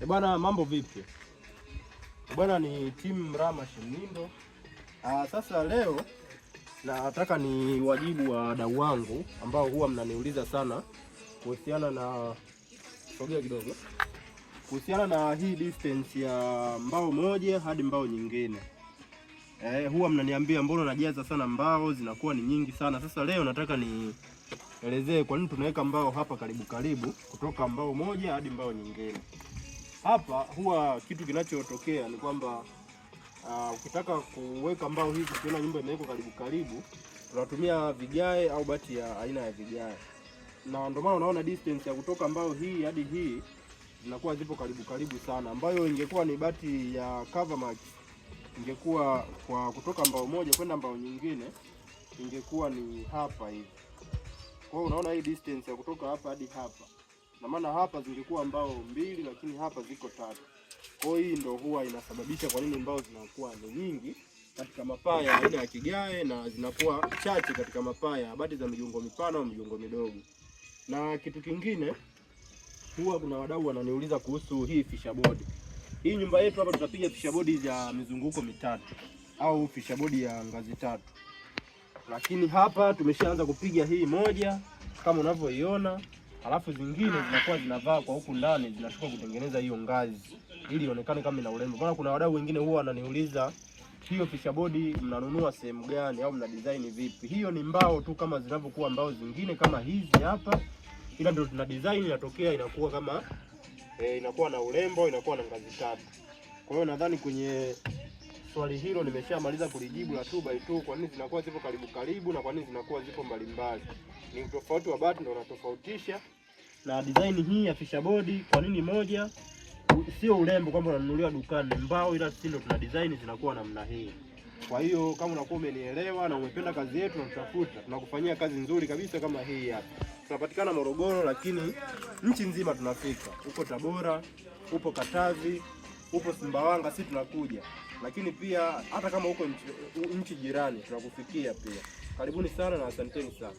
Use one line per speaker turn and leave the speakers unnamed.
Bwana, mambo vipi? Bwana, ni timu Rama Shimindo. Sasa leo nataka ni wajibu wa wadau wangu ambao huwa mnaniuliza sana kuhusiana na sogea kidogo, kuhusiana na hii distance ya mbao moja hadi mbao nyingine. Huwa mnaniambia mbona unajaza sana mbao, zinakuwa ni nyingi sana. Sasa leo nataka nielezee kwa nini tunaweka mbao hapa karibu karibu kutoka mbao moja hadi mbao nyingine. Hapa huwa kitu kinachotokea ni kwamba ukitaka kuweka mbao hizi, ukiona nyumba imewekwa karibu karibu, tunatumia vigae au bati ya aina ya vigae, na ndio maana unaona distance ya kutoka mbao hii hadi hii zinakuwa zipo karibu karibu sana, ambayo ingekuwa ni bati ya Covermax ingekuwa kwa kutoka mbao moja kwenda mbao nyingine ingekuwa ni hapa hivi. Kwa hiyo unaona hii distance ya kutoka hapa hadi hapa, na maana hapa zingekuwa mbao mbili lakini hapa ziko tatu. Kwa hiyo hii ndio huwa inasababisha kwa nini mbao zinakuwa ni nyingi katika mapaa ya aina ya kigae na zinakuwa chache katika mapaa ya bati za mijungo mipana au mijungo midogo. Na kitu kingine, huwa kuna wadau wananiuliza kuhusu hii fisherboard. Hii nyumba yetu hapa tutapiga fisherboard ya mizunguko mitatu au fisherboard ya ngazi tatu. Lakini hapa tumeshaanza kupiga hii moja kama unavyoiona, alafu zingine zinakuwa zinavaa kwa huku ndani, zinashuka kutengeneza hiyo ngazi ili ionekane kama ina urembo. Maana kuna wadau wengine huwa wananiuliza hiyo fisherboard mnanunua sehemu gani au mna design vipi? Hiyo ni mbao tu kama zinavyokuwa mbao zingine kama hizi hapa, ila ndio tuna design inatokea inakuwa kama inakuwa na urembo, inakuwa na ngazi tatu. Kwa hiyo nadhani kwenye swali hilo nimeshamaliza kulijibu la 2x2, kwa nini zinakuwa zipo karibu karibu na kwa nini zinakuwa zipo mbali mbali. Ni utofauti wa bati ndio unatofautisha. Na design hii ya fisherboard kwa nini moja sio urembo kwamba unanunuliwa dukani, mbao, ila sisi ndio tuna design zinakuwa namna hii. Kwa hiyo kama unakuwa umenielewa na umependa kazi yetu na tutafuta, tunakufanyia kazi nzuri kabisa kama hii hapa. Tunapatikana Morogoro lakini nchi nzima tunafika. Uko Tabora, upo Katavi, upo Sumbawanga, sisi tunakuja. Lakini pia hata kama uko nchi jirani tunakufikia pia. Karibuni sana na asanteni sana.